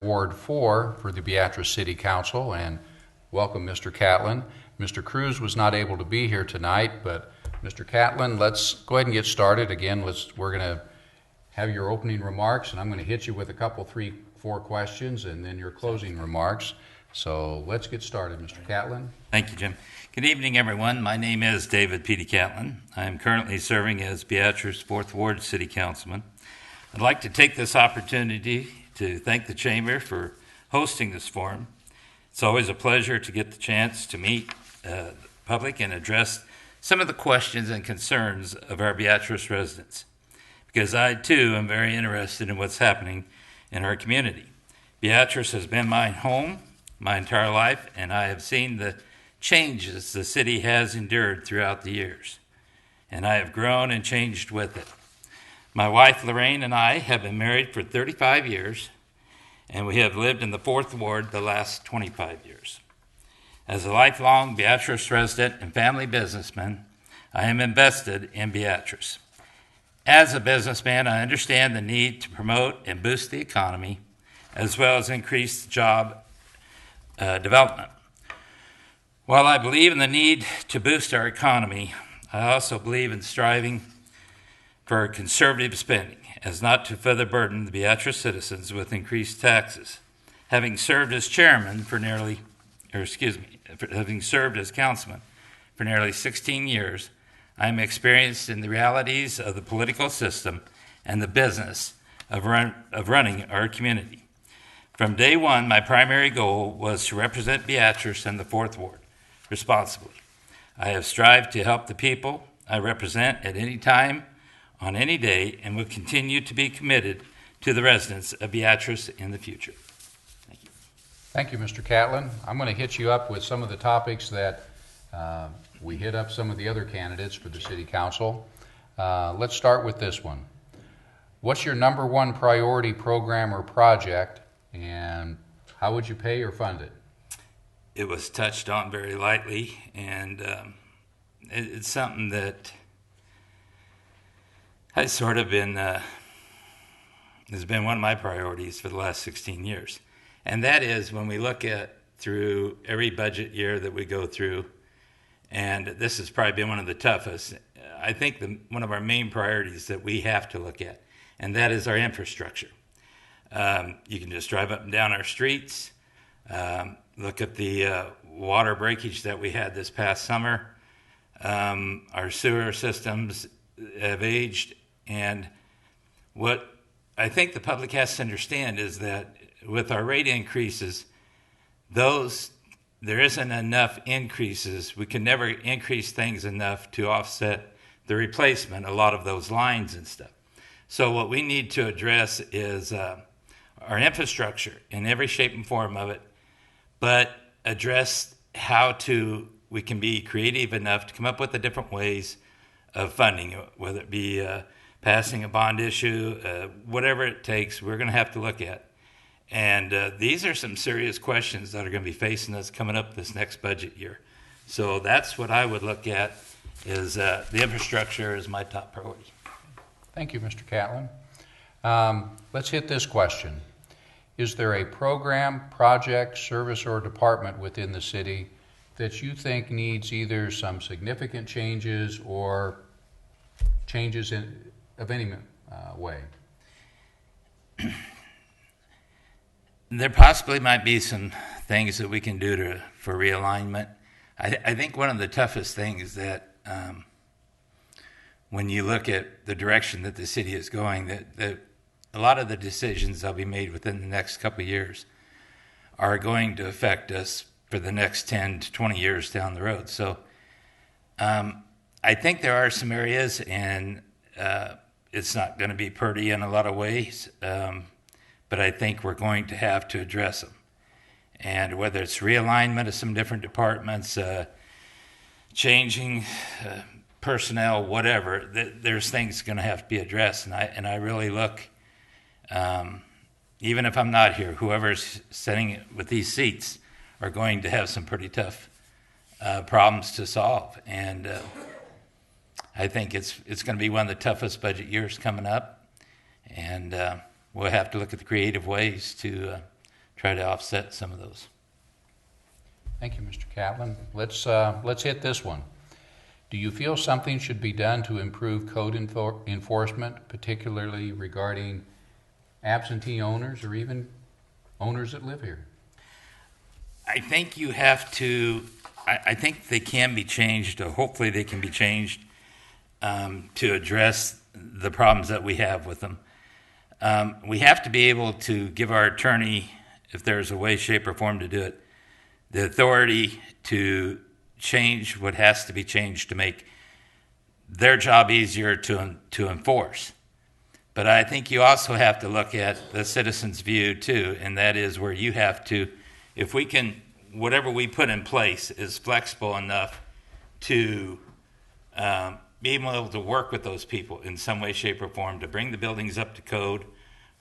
Ward 4 for the Beatrice City Council, and welcome Mr. Catlin. Mr. Cruz was not able to be here tonight, but Mr. Catlin, let's go ahead and get started. Again, we're going to have your opening remarks, and I'm going to hit you with a couple, 3-4 questions, and then your closing remarks. So let's get started, Mr. Catlin. Thank you, Jim. Good evening, everyone. My name is David P. Catlin. I am currently serving as Beatrice 4th Ward City Councilman. I'd like to take this opportunity to thank the Chamber for hosting this forum. It's always a pleasure to get the chance to meet the public and address some of the questions and concerns of our Beatrice residents, because I, too, am very interested in what's happening in our community. Beatrice has been my home my entire life, and I have seen the changes the city has endured throughout the years, and I have grown and changed with it. My wife, Lorraine, and I have been married for 35 years, and we have lived in the 4th Ward the last 25 years. As a lifelong Beatrice resident and family businessman, I am invested in Beatrice. As a businessman, I understand the need to promote and boost the economy, as well as increase job development. While I believe in the need to boost our economy, I also believe in striving for conservative spending, as not to further burden the Beatrice citizens with increased taxes. Having served as having served as councilman for nearly 16 years, I am experienced in the realities of the political system and the business of running our community. From day one, my primary goal was to represent Beatrice and the 4th Ward responsibly. I have strived to help the people I represent at any time, on any day, and will continue to be committed to the residents of Beatrice in the future. Thank you. Thank you, Mr. Catlin. I'm going to hit you up with some of the topics that we hit up some of the other candidates for the City Council. Let's start with this one. What's your number one priority program or project, and how would you pay or fund it? It was touched on very lightly, and it's something that has sort of been has been one of my priorities for the last 16 years. And that is when we look at through every budget year that we go through, and this has probably been one of the toughest, I think one of our main priorities that we have to look at, and that is our infrastructure. You can just drive up and down our streets, look at the water breakage that we had this past summer. Our sewer systems have aged, and what I think the public has to understand is that with our rate increases, there isn't enough increases. We can never increase things enough to offset the replacement, a lot of those lines and stuff. So what we need to address is our infrastructure in every shape and form of it, but address how we can be creative enough to come up with the different ways of funding, whether it be passing a bond issue, whatever it takes, we're going to have to look at. And these are some serious questions that are going to be facing us coming up this next budget year. So that's what I would look at, is the infrastructure is my top priority. Thank you, Mr. Catlin. Let's hit this question. Is there a program, project, service, or department within the city that you think needs either some significant changes or changes of any way? There possibly might be some things that we can do for realignment. I think one of the toughest things that when you look at the direction that the city is going, that a lot of the decisions that'll be made within the next couple of years are going to affect us for the next 10 to 20 years down the road. So I think there are some areas, and it's not going to be pretty in a lot of ways, but I think we're going to have to address them. And whether it's realignment of some different departments, changing personnel, whatever, there's things going to have to be addressed. And I really look, even if I'm not here, whoever's sitting with these seats are going to have some pretty tough problems to solve. And I think it's going to be one of the toughest budget years coming up. And we'll have to look at the creative ways to try to offset some of those. Thank you, Mr. Catlin. Let's hit this one. Do you feel something should be done to improve code enforcement, particularly regarding absentee owners or even owners that live here? I think you have to, I think they can be changed, or hopefully they can be changed to address the problems that we have with them. We have to be able to give our attorney, if there's a way, shape, or form to do it, the authority to change what has to be changed to make their job easier to enforce. But I think you also have to look at the citizen's view too, and that is where you have to, if we can, whatever we put in place is flexible enough to be able to work with those people in some way, shape, or form to bring the buildings up to code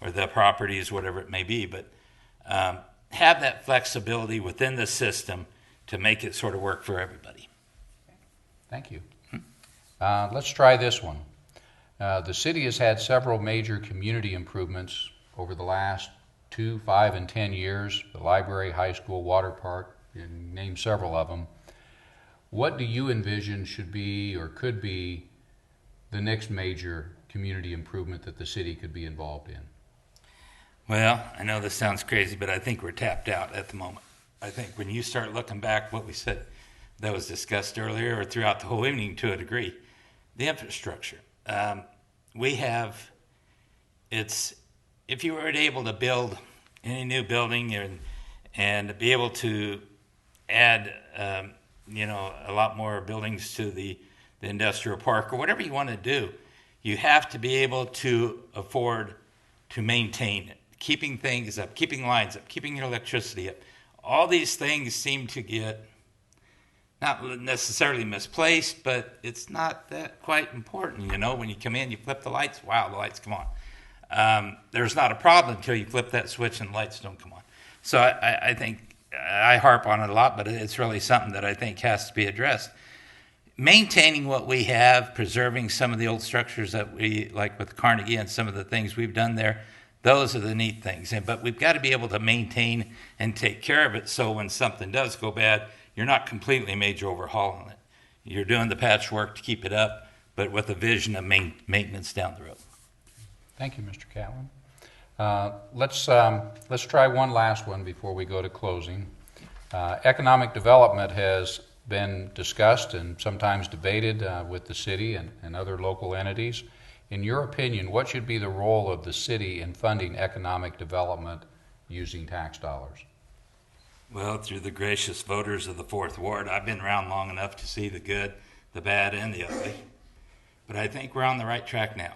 or the properties, whatever it may be, but have that flexibility within the system to make it sort of work for everybody. Thank you. Let's try this one. The city has had several major community improvements over the last 2, 5, and 10 years. The library, high school, water park, and name several of them. What do you envision should be or could be the next major community improvement that the city could be involved in? Well, I know this sounds crazy, but I think we're tapped out at the moment. I think when you start looking back what we said that was discussed earlier or throughout the whole evening to a degree, the infrastructure. We have, it's, if you were able to build any new building and be able to add, a lot more buildings to the industrial park or whatever you want to do, you have to be able to afford to maintain it, keeping things up, keeping lines up, keeping your electricity up. All these things seem to get not necessarily misplaced, but it's not that quite important. When you come in, you flip the lights, wow, the lights come on. There's not a problem until you flip that switch and the lights don't come on. So I think I harp on it a lot, but it's really something that I think has to be addressed. Maintaining what we have, preserving some of the old structures that we, like with Carnegie and some of the things we've done there, those are the neat things. But we've got to be able to maintain and take care of it so when something does go bad, you're not completely major overhauling it. You're doing the patchwork to keep it up, but with a vision of maintenance down the road. Thank you, Mr. Catlin. Let's try one last one before we go to closing. Economic development has been discussed and sometimes debated with the city and other local entities. In your opinion, what should be the role of the city in funding economic development using tax dollars? Well, through the gracious voters of the 4th Ward, I've been around long enough to see the good, the bad, and the ugly. But I think we're on the right track now.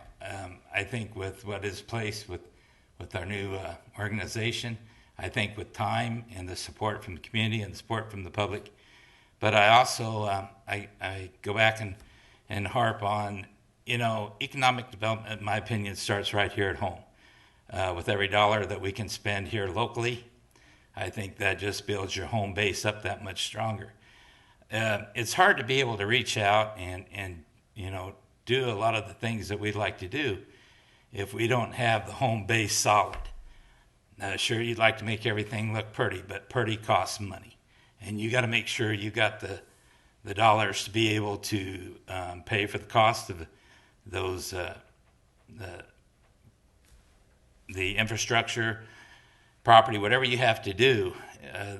I think with what is placed with our new organization, I think with time and the support from the community and the support from the public. But I also, I go back and harp on, economic development, in my opinion, starts right here at home. With every dollar that we can spend here locally, I think that just builds your home base up that much stronger. It's hard to be able to reach out and do a lot of the things that we'd like to do if we don't have the home base solid. Sure, you'd like to make everything look pretty, but pretty costs money. And you got to make sure you got the dollars to be able to pay for the cost of those, the infrastructure, property, whatever you have to do,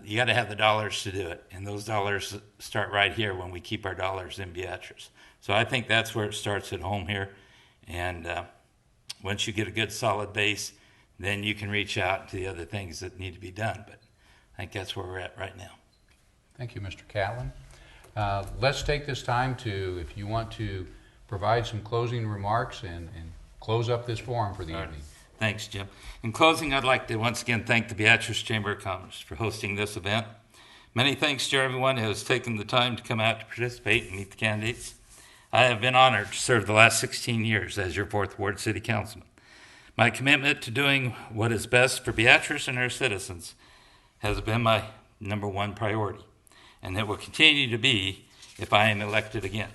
you got to have the dollars to do it. And those dollars start right here when we keep our dollars in Beatrice. So I think that's where it starts at home here. And once you get a good solid base, then you can reach out to the other things that need to be done. But I think that's where we're at right now. Thank you, Mr. Catlin. Let's take this time to, if you want to provide some closing remarks and close up this forum for the evening. Thanks, Jim. In closing, I'd like to once again thank the Beatrice Chamber of Commerce for hosting this event. Many thanks to everyone who has taken the time to come out to participate and meet the candidates. I have been honored to serve the last 16 years as your 4th Ward City Councilman. My commitment to doing what is best for Beatrice and her citizens has been my #1 priority, and it will continue to be if I am elected again.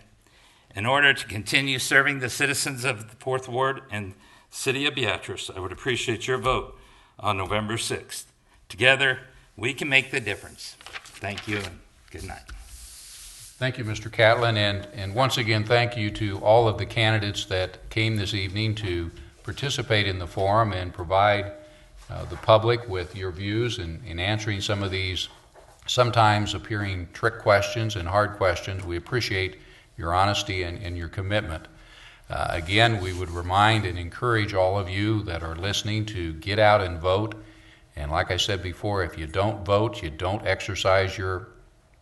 In order to continue serving the citizens of the 4th Ward and City of Beatrice, I would appreciate your vote on November 6th Together, we can make the difference. Thank you and good night. Thank you, Mr. Catlin, and once again, thank you to all of the candidates that came this evening to participate in the forum and provide the public with your views in answering some of these sometimes appearing trick questions and hard questions. We appreciate your honesty and your commitment. Again, we would remind and encourage all of you that are listening to get out and vote. And like I said before, if you don't vote, you don't exercise your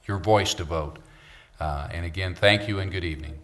voice to vote. And again, thank you and good evening.